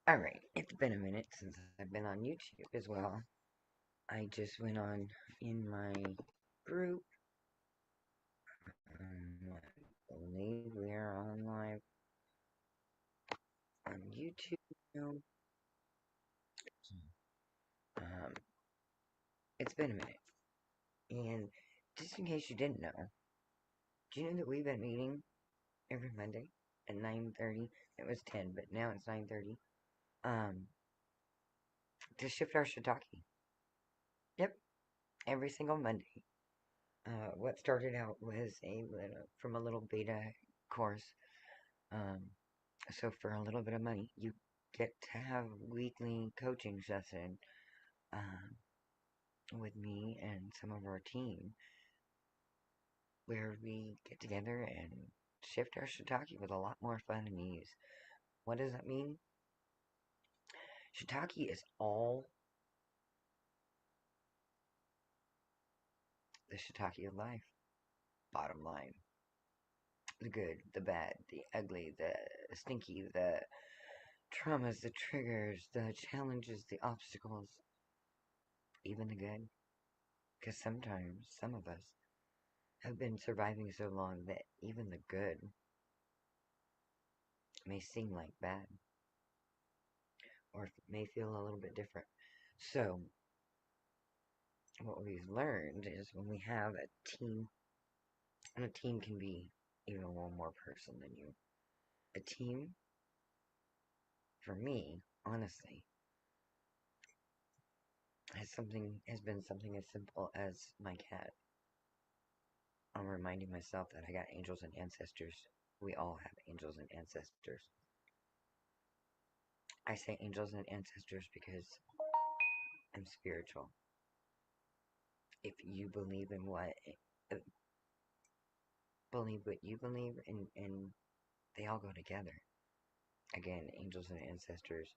Alright, it's been a minute since I've been on YouTube as well. I just went on in my group. I believe we are on live on YouTube now. Um, it's been a minute. And just in case you didn't know, do you know that we've been meeting every Monday at 9:30? It was 10, but now it's 9:30. Um, to shift our shiitake. Yep, every single Monday. What started out was from a little beta course. Um, so for a little bit of money, you get to have weekly coaching session with me and some of our team, where we get together and shift our shiitake with a lot more fun and ease. What does that mean? Shiitake is all the shiitake of life. Bottom line, the good, the bad, the ugly, the stinky, the traumas, the triggers, the challenges, the obstacles, even the good. Because sometimes, some of us have been surviving so long that even the good may seem like bad, or may feel a little bit different. So, what we've learned is when we have a team, and a team can be even one more person than you. A team, for me, honestly, has been something as simple as my cat. I'm reminding myself that I got angels and ancestors. We all have angels and ancestors. I say angels and ancestors because I'm spiritual. If you uh, believe what you believe, and they all go together. Again, angels and ancestors.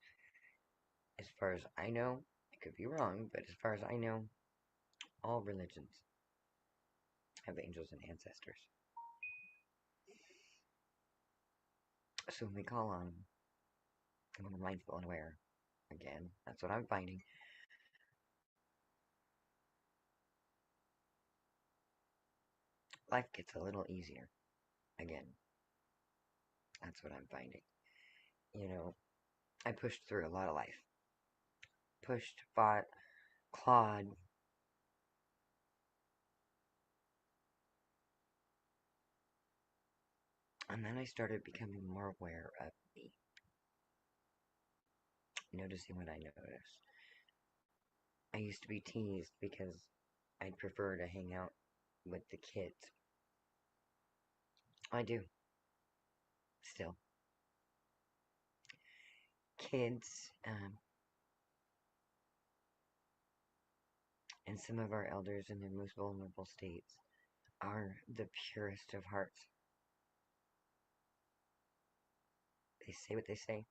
As far as I know, I could be wrong, but as far as I know, all religions have angels and ancestors. So when we call on, when we're mindful and aware, again, that's what I'm finding. Life gets a little easier. Again, that's what I'm finding. You know, I pushed through a lot of life. Pushed, fought, clawed, and then I started becoming more aware of me, noticing what I noticed. I used to be teased because I'd prefer to hang out with the kids. I do, still. Kids, and some of our elders in their most vulnerable states are the purest of hearts. They say what they say,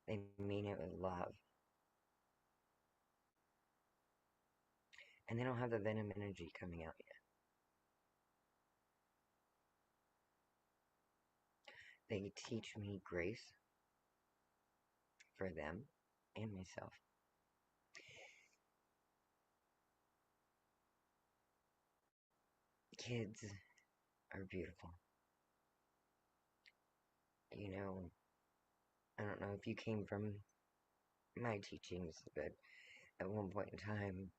they mean it with love. And they don't have the venom energy coming out yet. They teach me grace for them and myself. Kids are beautiful. You know, I don't know if you came from my teachings, but at one point in time,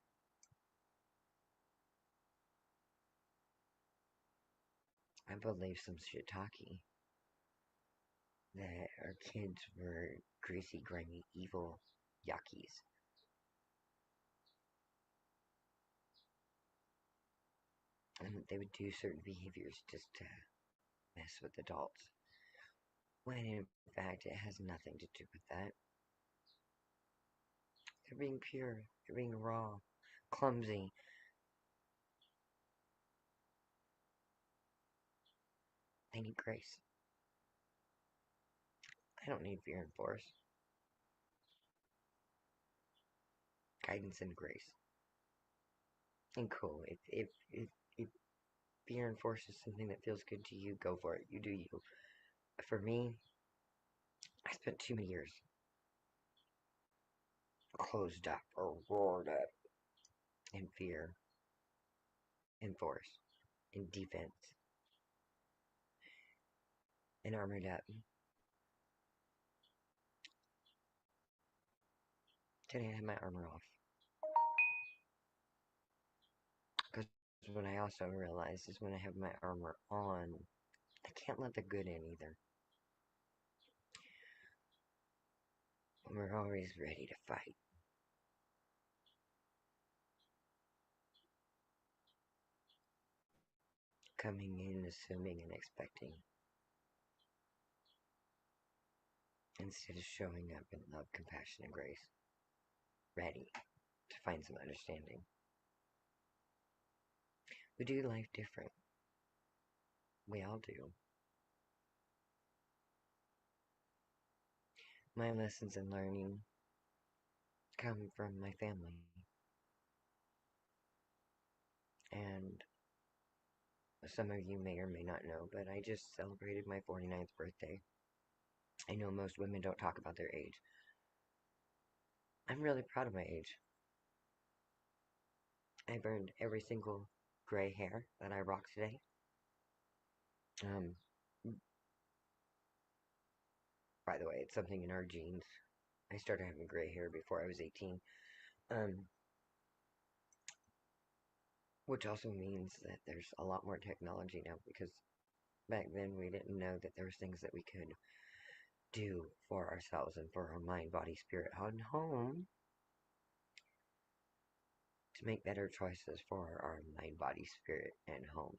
I believed some shiitake that our kids were greasy, grimy, evil yakis. And they would do certain behaviors just to mess with adults. When in fact, it has nothing to do with that. They're being pure, they're being raw, clumsy. They need grace. I don't need fear and force. Guidance and grace. And cool. If fear and force is something that feels good to you, go for it. You do you. For me, I spent too many years. closed up or roared up in fear, in force, in defense, and armored up. Today I had my armor off. Because what I also realized is when I have my armor on, I can't let the good in either. We're always ready to fight. Coming in, assuming, and expecting. Instead of showing up in love, compassion, and grace. Ready to find some understanding. We do life different. We all do. My lessons and learning come from my family. And some of you may or may not know, but I just celebrated my 49th birthday. I know most women don't talk about their age. I'm really proud of my age. I've earned every single gray hair that I rock today. By the way, it's something in our genes. I started having gray hair before I was 18. Which also means that there's a lot more technology now, because back then we didn't know that there was things that we could do for ourselves and for our mind, body, spirit, and home to make better choices for our mind, body, spirit, and home.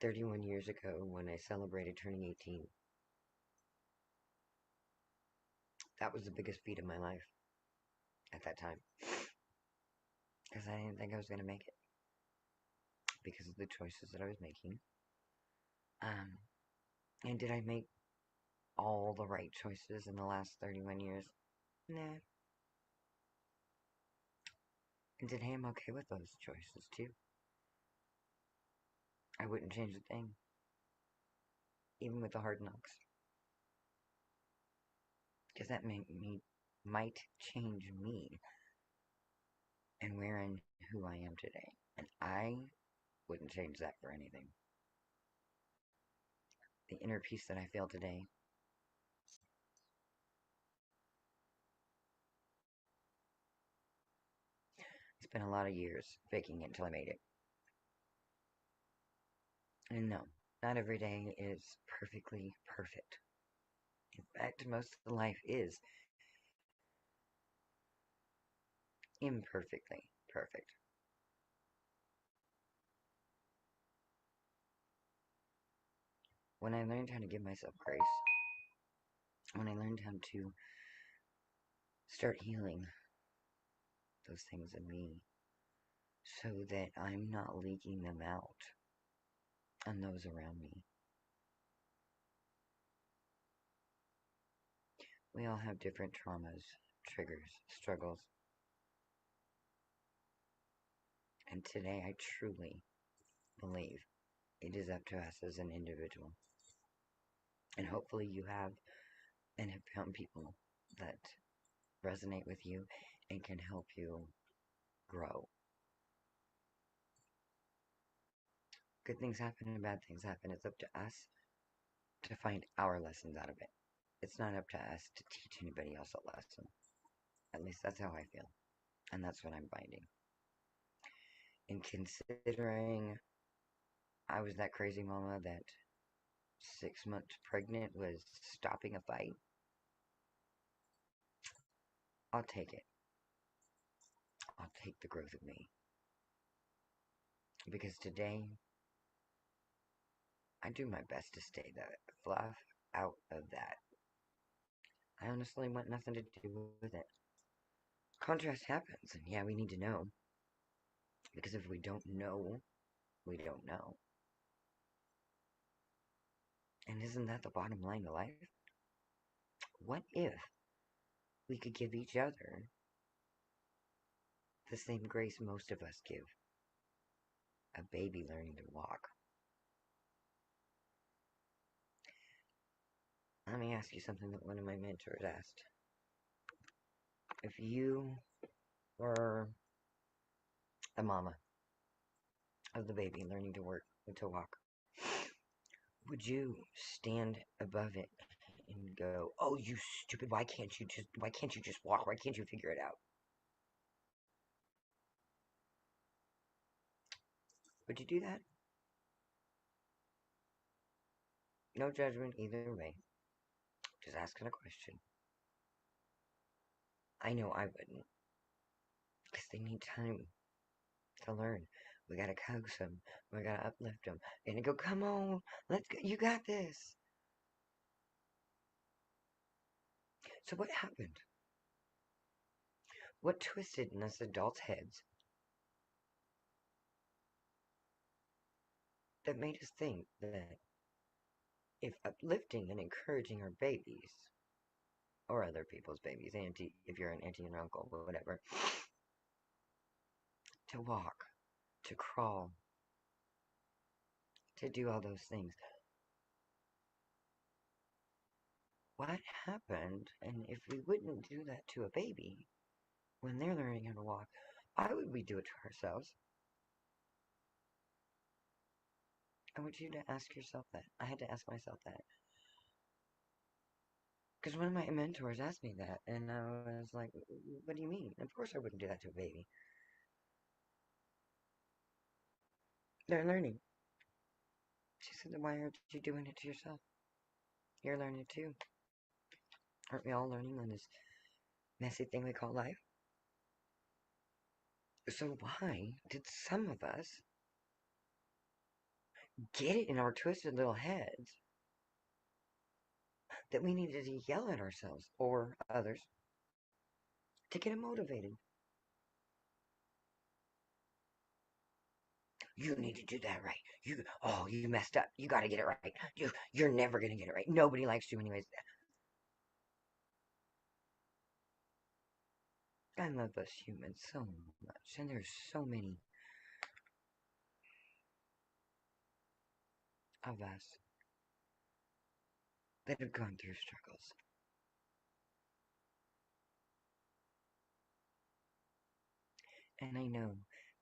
31 years ago, when I celebrated turning 18, that was the biggest feat of my life at that time. Because I didn't think I was going to make it. Because of the choices that I was making. And did I make all the right choices in the last 31 years? Nah. And today I'm okay with those choices too. I wouldn't change a thing. Even with the hard knocks. Because that might change me and where and who I am today. And I wouldn't change that for anything. The inner peace that I feel today, it's been a lot of years faking it until I made it. And no, not every day is perfectly perfect. In fact, most of life is imperfectly perfect. When I learned how to give myself grace, when I learned how to start healing those things in me so that I'm not leaking them out on those around me. We all have different traumas, triggers, struggles. And today I truly believe it is up to us as an individual. And hopefully you have and have found people that resonate with you and can help you grow. Good things happen and bad things happen. It's up to us to find our lessons out of it. It's not up to us to teach anybody else a lesson. At least that's how I feel. And that's what I'm finding. And considering I was that crazy mama that 6 months pregnant was stopping a fight, I'll take it. I'll take the growth of me. Because today, I do my best to stay the fluff out of that. I honestly want nothing to do with it. Contrast happens, and yeah, we need to know. Because if we don't know, we don't know. And isn't that the bottom line of life? What if we could give each other the same grace most of us give a baby learning to walk? I mean, ask you something that one of my mentors asked. If you were the mama of the baby learning to walk, would you stand above it and go, "Oh, you stupid! Why can't you just walk? Why can't you figure it out?" Would you do that? No judgment either way. Just asking a question. I know I wouldn't, because they need time to learn. We gotta coax them. We gotta uplift them. And go, come on, let's go. You got this. So what happened? What twisted in us adults' heads that made us think that if uplifting and encouraging our babies, or other people's babies, auntie, if you're an auntie and uncle, whatever, to walk, to crawl, to do all those things, what happened? And if we wouldn't do that to a baby when they're learning how to walk, why would we do it to ourselves? I want you to ask yourself that. I had to ask myself that. Because one of my mentors asked me that, and I was like, what do you mean? Of course I wouldn't do that to a baby. They're learning. She said, then why aren't you doing it to yourself? You're learning too. Aren't we all learning on this messy thing we call life? So why did some of us get it in our twisted little heads that we needed to yell at ourselves or others to get them motivated? You need to do that right. You messed up. You got to get it right. You're never gonna get it right. Nobody likes you anyways. I love us humans so much, and there's so many of us that have gone through struggles. And I know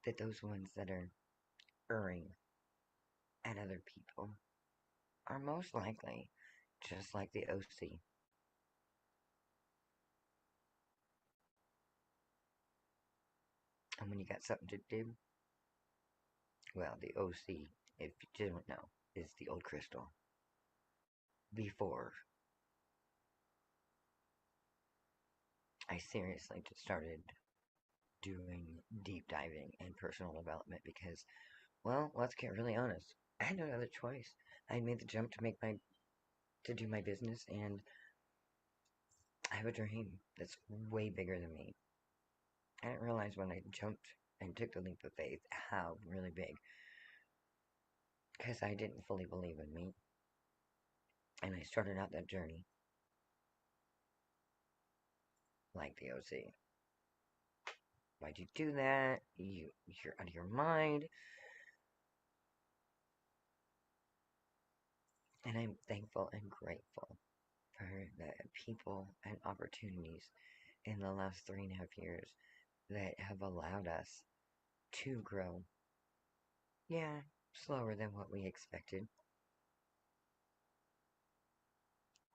that those ones that are erring at other people are most likely just like the OC. And when you got something to do, well, the OC, if you don't know, is the old crystal. Before I seriously just started doing deep diving and personal development because, well, let's get really honest. I had no other choice. I made the jump to do my business, and I have a dream that's way bigger than me. I didn't realize when I jumped and took the leap of faith how really big, because I didn't fully believe in me, and I started out that journey like the OC. Why'd you do that? You're out of your mind. And I'm thankful and grateful for the people and opportunities in the last 3.5 years that have allowed us to grow. Yeah, slower than what we expected,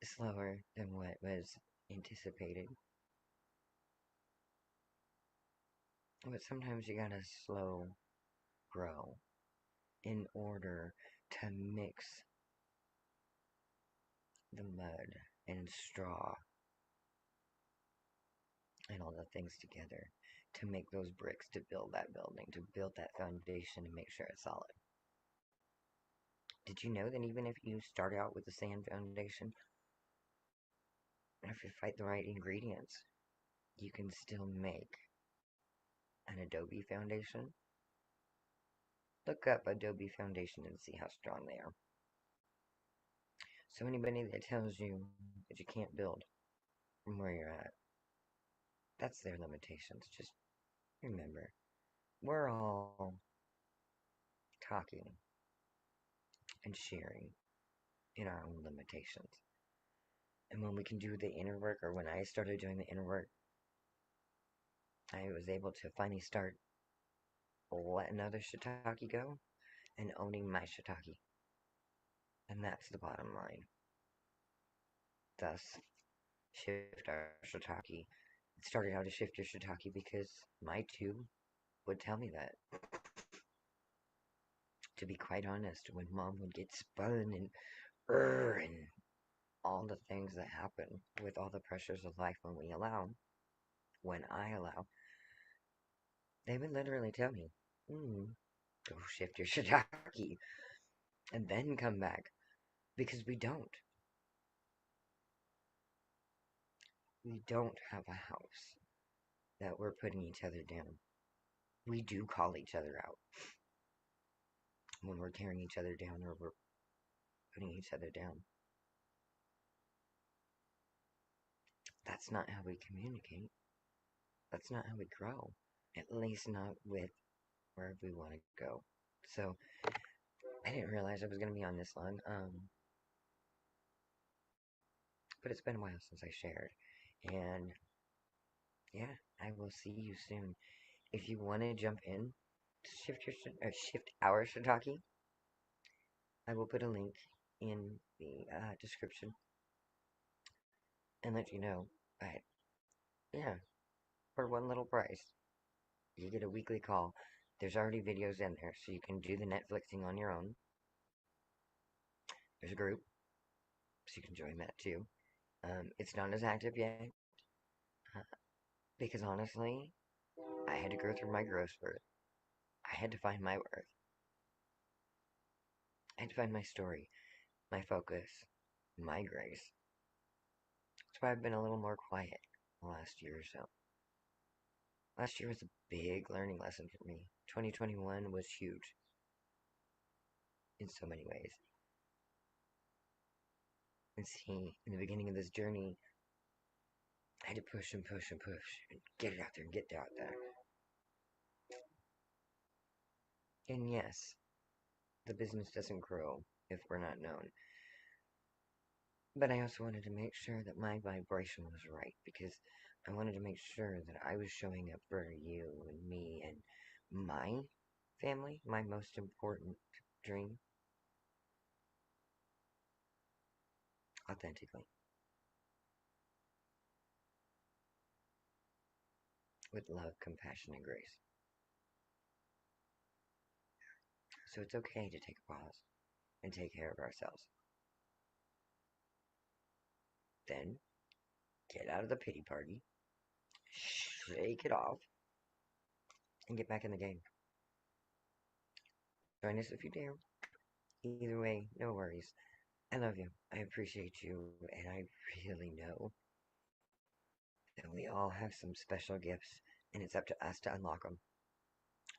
slower than what was anticipated. But sometimes you gotta slow grow in order to mix the mud and straw and all the things together to make those bricks to build that building, to build that foundation and make sure it's solid. Did you know that even if you start out with a sand foundation, if you find the right ingredients, you can still make an adobe foundation? Look up adobe foundation and see how strong they are. So anybody that tells you that you can't build from where you're at, that's their limitations. Just remember, we're all talking and sharing in our own limitations. And when we can do the inner work, or when I started doing the inner work, I was able to finally start letting other shiitake go and owning my shiitake. And that's the bottom line. Thus, shift our shiitake. It started out as shift your shiitake because my tube would tell me that. To be quite honest, when mom would get spun and all the things that happen with all the pressures of life when I allow, they would literally tell me, go shift your shiitake and then come back. Because we don't. We don't have a house that we're putting each other down. We do call each other out when we're tearing each other down or we're putting each other down. That's not how we communicate. That's not how we grow. At least not with where we want to go. So, I didn't realize I was going to be on this long. But it's been a while since I shared. And, yeah, I will see you soon. If you want to jump in, shift our shiitake, I will put a link in the description and let you know. But yeah, for one little price, you get a weekly call. There's already videos in there, so you can do the Netflixing on your own. There's a group, so you can join that too. It's not as active yet, uh, because honestly, I had to go through my growth spurt. I had to find my worth. I had to find my story, my focus, my grace. That's why I've been a little more quiet the last year or so. Last year was a big learning lesson for me. 2021 was huge in so many ways. And see, in the beginning of this journey, I had to push and push and push and get it out there and get it out there. And yes, the business doesn't grow if we're not known. But I also wanted to make sure that my vibration was right because I wanted to make sure that I was showing up for you and me and my family, my most important dream, authentically, with love, compassion, and grace. So it's okay to take a pause and take care of ourselves. Then get out of the pity party, shake it off, and get back in the game. Join us if you dare. Either way, no worries. I love you. I appreciate you, and I really know that we all have some special gifts, and it's up to us to unlock them.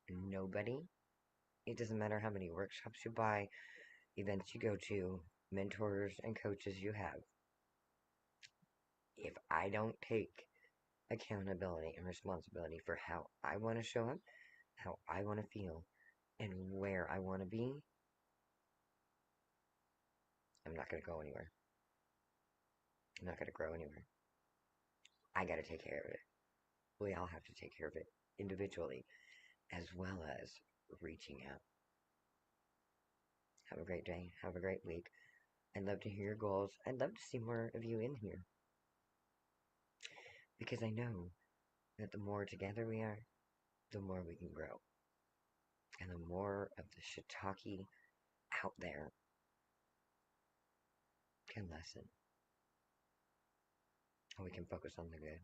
Nobody, it doesn't matter how many workshops you buy, events you go to, mentors and coaches you have, if I don't take accountability and responsibility for how I want to show up, how I want to feel, and where I want to be, I'm not going to go anywhere. I'm not going to grow anywhere. I got to take care of it. We all have to take care of it individually, as well as reaching out. Have a great day. Have a great week. I'd love to hear your goals. I'd love to see more of you in here. Because I know that the more together we are, the more we can grow. And the more of the shiitake out there can lessen. And we can focus on the good.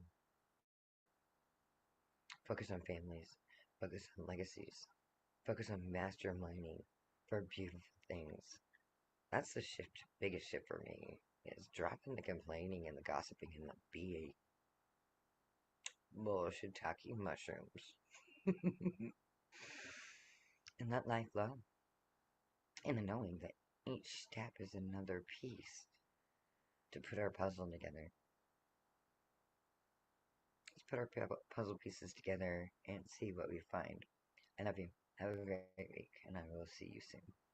Focus on families. Focus on legacies. Focus on masterminding for beautiful things. That's the shift, biggest shift for me, is dropping the complaining and the gossiping and the BA shiitake mushrooms. And let life flow. And the knowing that each step is another piece to put our puzzle together. Let's put our puzzle pieces together and see what we find. I love you. Have a great week, and I will see you soon.